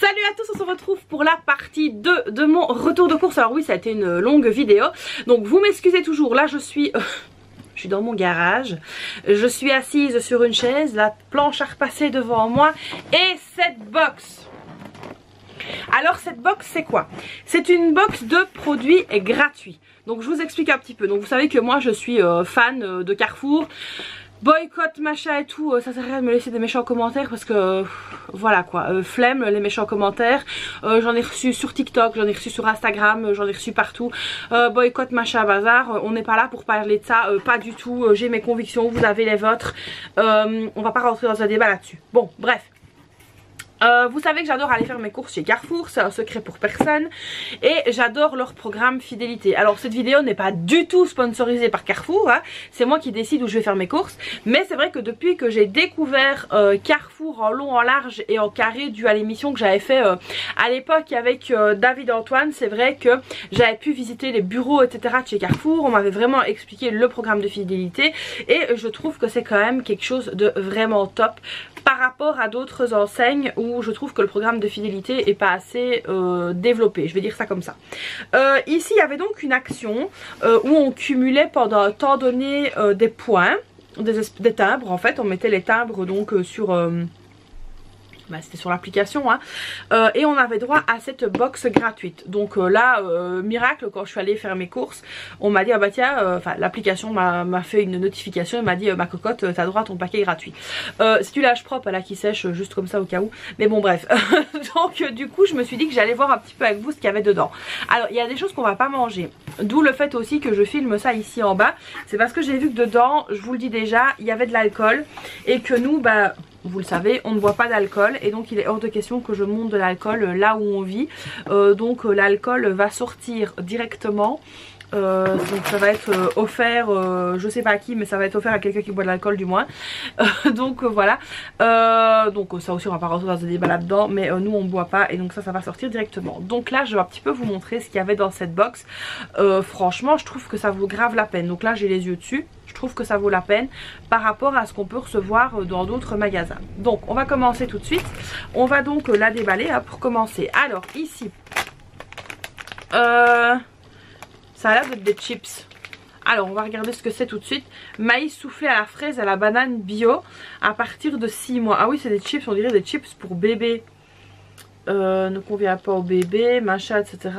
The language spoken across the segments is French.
Salut à tous, on se retrouve pour la partie 2 de mon retour de course. Alors oui, ça a été une longue vidéo, donc vous m'excusez toujours, là je suis dans mon garage, je suis assise sur une chaise, la planche à repasser devant moi et cette box. Alors cette box c'est quoi? C'est une box de produits gratuits. Donc je vous explique un petit peu. Donc vous savez que moi je suis fan de Carrefour. Boycott machin et tout, ça sert à rien de me laisser des méchants commentaires parce que voilà quoi, flemme les méchants commentaires. J'en ai reçu sur TikTok, j'en ai reçu sur Instagram, j'en ai reçu partout. Boycott machin bazar, on n'est pas là pour parler de ça, pas du tout. J'ai mes convictions, vous avez les vôtres, on va pas rentrer dans un débat là-dessus. Bon bref. Vous savez que j'adore aller faire mes courses chez Carrefour, c'est un secret pour personne. Et j'adore leur programme fidélité. Alors cette vidéo n'est pas du tout sponsorisée par Carrefour, hein. C'est moi qui décide où je vais faire mes courses. Mais c'est vrai que depuis que j'ai découvert Carrefour en long, en large et en carré, dû à l'émission que j'avais fait à l'époque avec David Antoine, c'est vrai que j'avais pu visiter les bureaux etc de chez Carrefour. On m'avait vraiment expliqué le programme de fidélité. Et je trouve que c'est quand même quelque chose de vraiment top par rapport à d'autres enseignes où je trouve que le programme de fidélité est pas assez développé, je vais dire ça comme ça. Ici il y avait donc une action où on cumulait pendant un temps donné des points, des timbres en fait, on mettait les timbres donc sur... c'était sur l'application hein. Et on avait droit à cette box gratuite. Donc là miracle, quand je suis allée faire mes courses, on m'a dit ah bah tiens, l'application m'a fait une notification et m'a dit ma cocotte, t'as droit à ton paquet gratuit. C'est du lâche propre là qui sèche juste comme ça au cas où, mais bon bref. Donc du coup je me suis dit que j'allais voir un petit peu avec vous ce qu'il y avait dedans. Alors il y a des choses qu'on va pas manger, d'où le fait aussi que je filme ça ici en bas. C'est parce que j'ai vu que dedans, je vous le dis déjà, il y avait de l'alcool et que nous vous le savez, on ne boit pas d'alcool et donc il est hors de question que je monte de l'alcool là où on vit. Donc l'alcool va sortir directement. Donc ça va être offert, je sais pas à qui, mais ça va être offert à quelqu'un qui boit de l'alcool du moins. Donc voilà. Donc ça aussi on va pas rentrer dans un débat là-dedans, mais nous on boit pas et donc ça va sortir directement. Donc là je vais un petit peu vous montrer ce qu'il y avait dans cette box. Franchement je trouve que ça vaut grave la peine. Donc là j'ai les yeux dessus. Je trouve que ça vaut la peine par rapport à ce qu'on peut recevoir dans d'autres magasins. Donc on va commencer tout de suite. On va donc la déballer hein, pour commencer. Alors ici ça a l'air d'être des chips. Alors on va regarder ce que c'est tout de suite. Maïs soufflé à la fraise, à la banane bio à partir de 6 mois. Ah oui c'est des chips, on dirait des chips pour bébé. Ne convient pas au bébé, machin etc.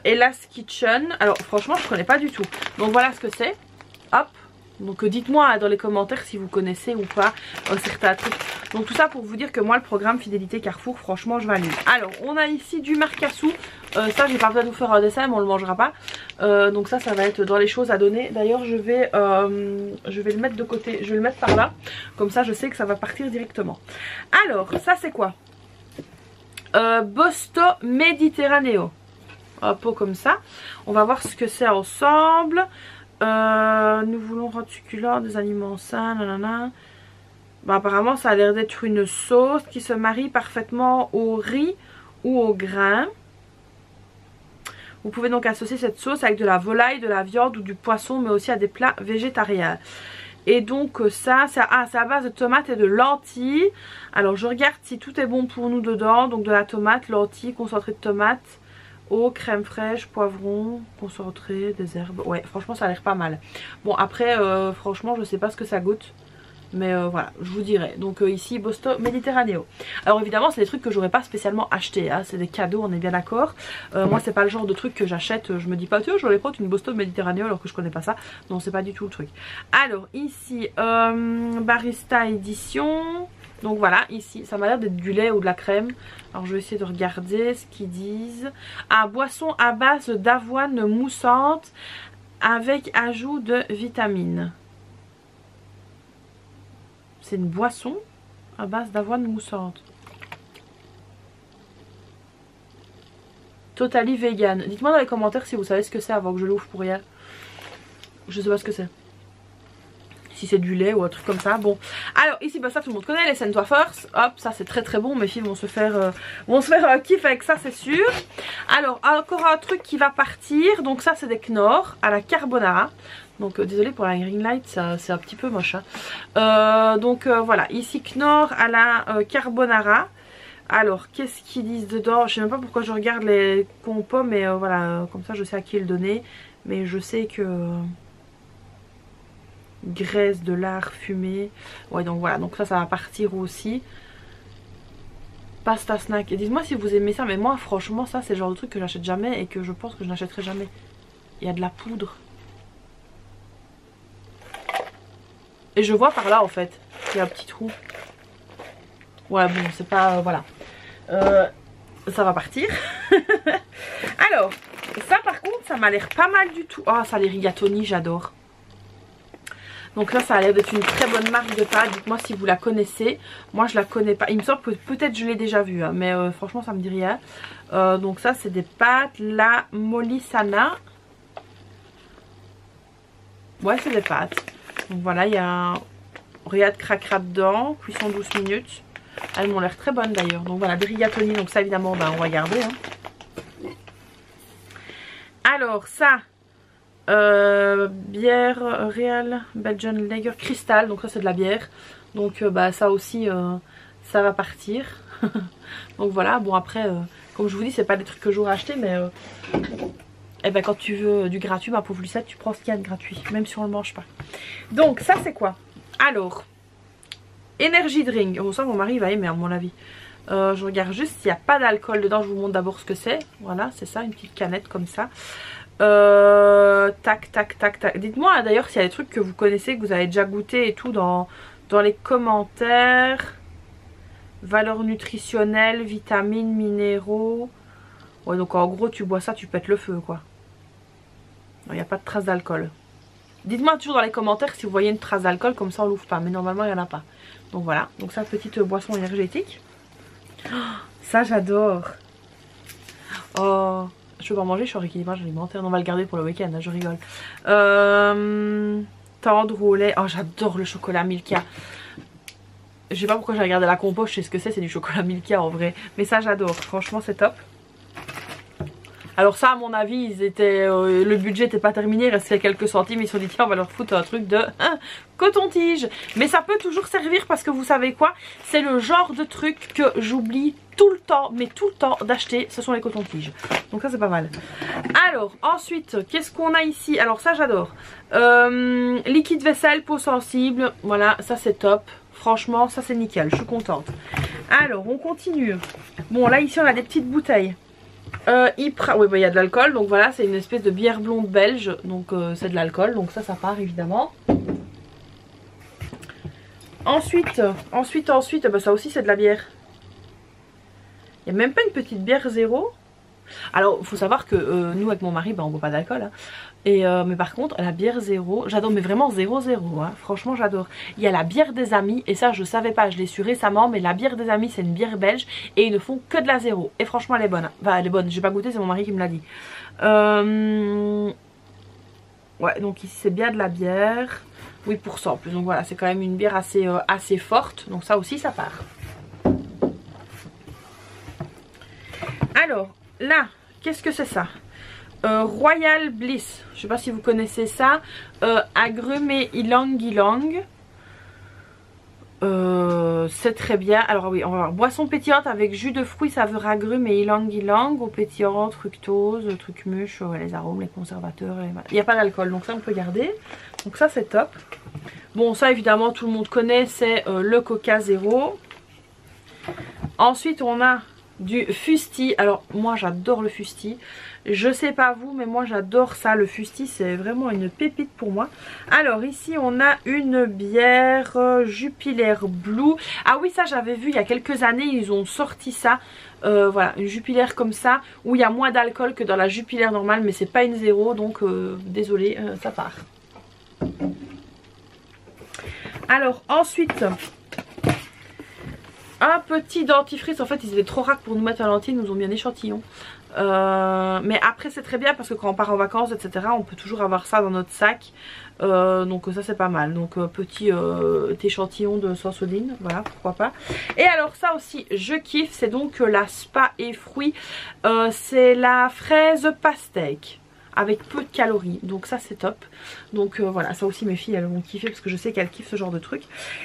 Ella's Kitchen. Alors franchement je connais pas du tout. Donc voilà ce que c'est. Hop. Donc dites-moi dans les commentaires si vous connaissez ou pas certains trucs. Donc tout ça pour vous dire que moi le programme fidélité Carrefour franchement je valide. Alors on a ici du marcassou. Ça j'ai pas besoin de vous faire un dessin mais on le mangera pas. Donc ça va être dans les choses à donner. D'ailleurs je vais le mettre de côté. Je vais le mettre par là. Comme ça je sais que ça va partir directement. Alors ça c'est quoi? Bosto Mediterraneo. Un pot comme ça. On va voir ce que c'est ensemble. Nous voulons rendre succulents des aliments sains, nanana. Apparemment ça a l'air d'être une sauce qui se marie parfaitement au riz ou au grain. Vous pouvez donc associer cette sauce avec de la volaille, de la viande ou du poisson, mais aussi à des plats végétariens. Et donc ça, c'est à base de tomates et de lentilles. Alors je regarde si tout est bon pour nous dedans. Donc de la tomate, lentilles, concentré de tomates, eau, crème fraîche, poivron, concentré, des herbes. Ouais franchement ça a l'air pas mal. Bon après franchement je sais pas ce que ça goûte. Mais voilà je vous dirai. Donc ici Bosto Mediterraneo. Alors évidemment c'est des trucs que j'aurais pas spécialement acheté hein. C'est des cadeaux on est bien d'accord. Moi c'est pas le genre de truc que j'achète. Je me dis pas tiens je vais prendre une Bosto Mediterraneo alors que je connais pas ça. Non c'est pas du tout le truc. Alors ici Barista Édition. Donc voilà, ici, ça m'a l'air d'être du lait ou de la crème. Alors je vais essayer de regarder ce qu'ils disent. Ah, boisson à base d'avoine moussante avec ajout de vitamines. C'est une boisson à base d'avoine moussante. Totally vegan. Dites-moi dans les commentaires si vous savez ce que c'est avant que je l'ouvre pour rien. Je sais pas ce que c'est. Si c'est du lait ou un truc comme ça. Bon alors ici ça tout le monde connaît les Scent Wafers. Hop ça c'est très très bon. Mes filles vont se faire un kiff avec ça c'est sûr. Alors encore un truc qui va partir. Donc ça c'est des Knorr à la carbonara. Donc désolée pour la green light, c'est un petit peu moche hein. Donc voilà ici Knorr à la carbonara. Alors, qu'est-ce qu'ils disent dedans? Je sais même pas pourquoi je regarde les compos, mais voilà, comme ça je sais à qui le donner. Mais je sais que... graisse de lard fumé. Ouais, donc voilà, donc ça va partir aussi. Pasta snack. Dites-moi si vous aimez ça, mais moi franchement ça c'est le genre de truc que j'achète jamais et que je pense que je n'achèterai jamais. Il y a de la poudre. Et je vois par là en fait, il y a un petit trou. Ouais bon c'est pas... voilà. Ça va partir. Alors, ça par contre ça m'a l'air pas mal du tout. Oh ça les rigatoni j'adore. Donc là ça a l'air d'être une très bonne marque de pâtes. Dites-moi si vous la connaissez. Moi je la connais pas. Il me semble que peut-être je l'ai déjà vue hein, mais franchement ça me dit rien. Donc ça c'est des pâtes La Molisana. Ouais c'est des pâtes. Donc voilà il y a un riad cracra dedans. Cuisson 12 minutes. Elles m'ont l'air très bonnes d'ailleurs. Donc voilà des rigatoni. Donc ça évidemment ben, on va garder hein. Alors ça... bière Real Belgian Lager Cristal, donc ça c'est de la bière, donc bah ça aussi ça va partir. Donc voilà, bon après comme je vous dis c'est pas des trucs que j'aurais acheté mais et ben quand tu veux du gratuit ma pauvre Lucette tu prends ce qu'il y a de gratuit même si on le mange pas. Donc ça c'est quoi? Alors Energy Drink, bon ça mon mari va aimer à mon avis. Je regarde juste s'il n'y a pas d'alcool dedans, je vous montre d'abord ce que c'est. Voilà c'est ça, une petite canette comme ça. Tac tac tac tac. Dites-moi d'ailleurs s'il y a des trucs que vous connaissez, que vous avez déjà goûté et tout dans les commentaires. Valeurs nutritionnelles, vitamines, minéraux. Ouais donc en gros tu bois ça tu pètes le feu quoi. Il n'y a pas de trace d'alcool. Dites-moi toujours dans les commentaires si vous voyez une trace d'alcool, comme ça on l'ouvre pas, mais normalement il n'y en a pas. Donc voilà, donc ça petite boisson énergétique. Oh, ça j'adore. Oh, je peux pas en manger, je suis en rééquilibrage alimentaire. On va le garder pour le week-end, hein, je rigole. Tendre au lait. Oh j'adore le chocolat Milka. Je sais pas pourquoi j'ai regardé la compo, je sais ce que c'est du chocolat Milka en vrai. Mais ça j'adore, franchement c'est top. Alors ça à mon avis ils étaient, le budget n'était pas terminé, il restait quelques centimes, ils se sont dit tiens on va leur foutre un truc de coton-tige. Mais ça peut toujours servir parce que vous savez quoi, c'est le genre de truc que j'oublie tout le temps, mais tout le temps d'acheter, ce sont les cotons-tiges. Donc ça c'est pas mal. Alors ensuite qu'est-ce qu'on a ici? Alors ça j'adore. Liquide vaisselle, peau sensible, voilà ça c'est top. Franchement ça c'est nickel, je suis contente. Alors on continue. Bon là ici on a des petites bouteilles. Ypres, oui bah il y a de l'alcool, donc voilà c'est une espèce de bière blonde belge, donc c'est de l'alcool, donc ça part évidemment. Ensuite bah, ça aussi c'est de la bière. Il n'y a même pas une petite bière zéro. Alors il faut savoir que nous avec mon mari bah, on boit pas d'alcool hein. Et mais par contre la bière zéro, j'adore, mais vraiment 0,0 hein. Franchement j'adore. Il y a la bière des amis et ça je savais pas, je l'ai su récemment, mais la bière des amis c'est une bière belge et ils ne font que de la zéro et franchement elle est bonne hein. Enfin elle est bonne, j'ai pas goûté, c'est mon mari qui me l'a dit. Ouais donc ici c'est bien de la bière 8% en plus, donc voilà c'est quand même une bière assez forte, donc ça aussi ça part. Alors là qu'est-ce que c'est ça? Royal Bliss, je sais pas si vous connaissez ça. Agrumes et ylang ylang. C'est très bien. Alors oui on va voir. Boisson pétillante avec jus de fruits saveur agrumes et ylang ylang. Au pétillant, fructose, truc mûche, les arômes, les conservateurs. Il n'y a pas d'alcool donc ça on peut garder. Donc ça c'est top. Bon ça évidemment tout le monde connaît, c'est le Coca Zéro. Ensuite on a du fusti. Alors moi j'adore le fusti. Je sais pas vous mais moi j'adore ça. Le fusti c'est vraiment une pépite pour moi. Alors ici on a une bière Jupiler Blue. Ah oui ça j'avais vu il y a quelques années, ils ont sorti ça. Voilà une Jupiler comme ça où il y a moins d'alcool que dans la Jupiler normale, mais c'est pas une zéro donc désolé ça part. Alors ensuite un petit dentifrice, en fait ils étaient trop rares pour nous mettre à l'entier, ils nous ont mis un échantillon. Mais après c'est très bien parce que quand on part en vacances etc on peut toujours avoir ça dans notre sac. Donc ça c'est pas mal. Donc petit échantillon de Sensodyne, voilà pourquoi pas. Et alors ça aussi je kiffe, c'est donc la spa et fruits. C'est la fraise pastèque avec peu de calories, donc ça c'est top. Donc voilà ça aussi mes filles elles vont kiffer parce que je sais qu'elles kiffent ce genre de truc.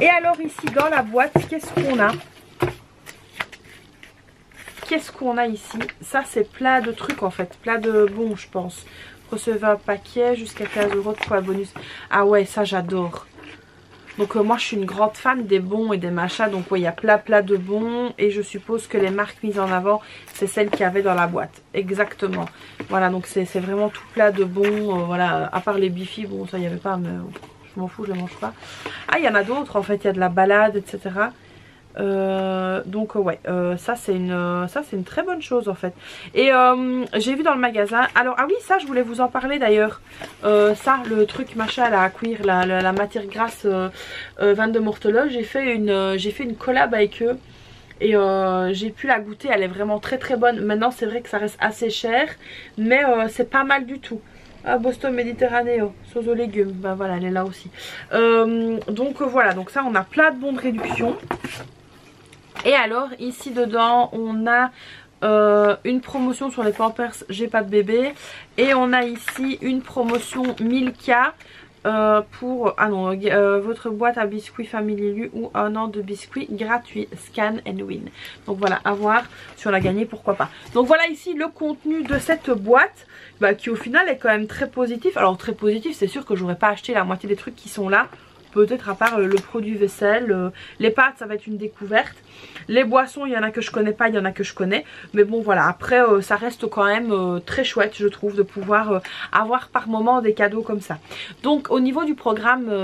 Et alors ici dans la boîte qu'est-ce qu'on a? qu'est-ce qu'on a ici? Ça c'est plein de trucs en fait, plein de bons je pense. Recevez un paquet jusqu'à 15 € de points bonus. Ah ouais, ça j'adore. Donc moi je suis une grande fan des bons et des machins. Donc ouais, il y a plein de bons. Et je suppose que les marques mises en avant, c'est celles qu'il y avait dans la boîte. Exactement. Voilà, donc c'est vraiment tout plein de bons. Voilà, à part les Bifi, bon ça il n'y avait pas, mais je m'en fous, je les mange pas. Ah, il y en a d'autres en fait, il y a de la balade, etc. Donc ouais, ça c'est une très bonne chose en fait. Et j'ai vu dans le magasin, alors ah oui, ça je voulais vous en parler d'ailleurs, ça le truc machin là à cuire, la matière grasse Van de Mortele, j'ai fait une collab avec eux. Et j'ai pu la goûter, elle est vraiment très bonne. Maintenant c'est vrai que ça reste assez cher, mais c'est pas mal du tout. Ah, Boston Mediterraneo, sauce aux légumes, ben voilà, elle est là aussi. Donc voilà, donc ça on a plein de bons de réduction. Et alors ici dedans on a une promotion sur les Pampers J'ai pas de bébé. Et on a ici une promotion Milka pour votre boîte à biscuits Family Lu ou un an de biscuits gratuits, scan and win. Donc voilà, à voir si on l'a gagné, pourquoi pas. Donc voilà ici le contenu de cette boîte, qui au final est quand même très positif. Alors très positif, c'est sûr que j'aurais pas acheté la moitié des trucs qui sont là. Peut-être à part le produit vaisselle, les pâtes ça va être une découverte. Les boissons il y en a que je connais pas, il y en a que je connais. Mais bon voilà, après ça reste quand même très chouette je trouve de pouvoir avoir par moment des cadeaux comme ça. Donc au niveau du programme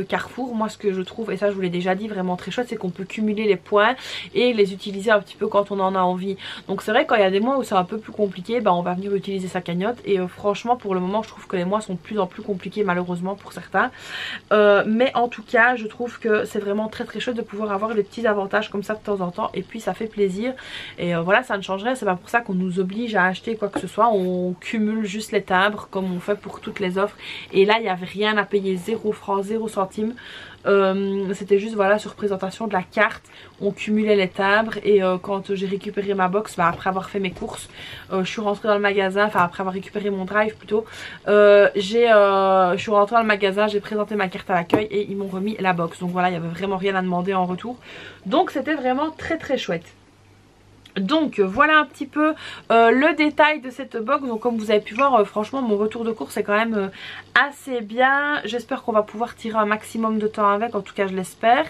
Carrefour, moi ce que je trouve, et ça je vous l'ai déjà dit, vraiment très chouette, c'est qu'on peut cumuler les points et les utiliser un petit peu quand on en a envie. Donc c'est vrai quand il y a des mois où c'est un peu plus compliqué, on va venir utiliser sa cagnotte. Et franchement pour le moment je trouve que les mois sont de plus en plus compliqués malheureusement pour certains. Mais en tout cas je trouve que c'est vraiment très chouette de pouvoir avoir des petits avantages comme ça de temps en temps, et puis ça fait plaisir. Et voilà, ça ne changerait, c'est pas pour ça qu'on nous oblige à acheter quoi que ce soit, on cumule juste les timbres comme on fait pour toutes les offres. Et là il n'y avait rien à payer, 0 francs 0 centimes. C'était juste voilà sur présentation de la carte, on cumulait les timbres. Et quand j'ai récupéré ma box, après avoir fait mes courses, je suis rentrée dans le magasin, enfin après avoir récupéré mon drive plutôt, je suis rentrée dans le magasin, j'ai présenté ma carte à l'accueil et ils m'ont remis la box. Donc voilà, il n'y avait vraiment rien à demander en retour, donc c'était vraiment très chouette. Donc voilà un petit peu le détail de cette box. Donc comme vous avez pu voir, franchement mon retour de course est quand même assez bien. J'espère qu'on va pouvoir tirer un maximum de temps avec, en tout cas je l'espère.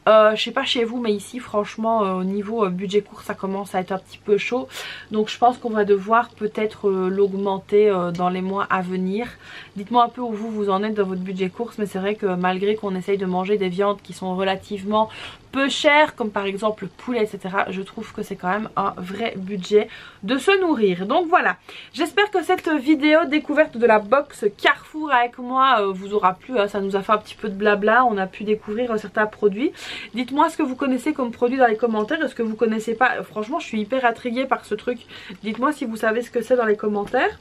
Je sais pas chez vous, mais ici franchement au niveau budget course ça commence à être un petit peu chaud. Donc je pense qu'on va devoir peut-être l'augmenter dans les mois à venir. Dites-moi un peu où vous en êtes dans votre budget course, mais c'est vrai que malgré qu'on essaye de manger des viandes qui sont relativement peu chères, comme par exemple le poulet etc, je trouve que c'est quand même un vrai budget de se nourrir. Donc voilà, j'espère que cette vidéo découverte de la box Carrefour avec moi vous aura plu, hein. Ça nous a fait un petit peu de blabla, on a pu découvrir certains produits. Dites-moi ce que vous connaissez comme produit dans les commentaires, est-ce que vous connaissez pas? Franchement je suis hyper intriguée par ce truc, dites-moi si vous savez ce que c'est dans les commentaires.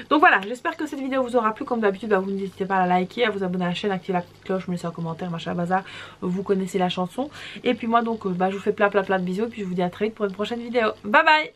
Donc voilà, j'espère que cette vidéo vous aura plu. Comme d'habitude vous n'hésitez pas à la liker, à vous abonner à la chaîne, activer la petite cloche, me laisser un commentaire, machin bazar, vous connaissez la chanson. Et puis moi donc je vous fais plein de bisous, et puis je vous dis à très vite pour une prochaine vidéo. Bye bye.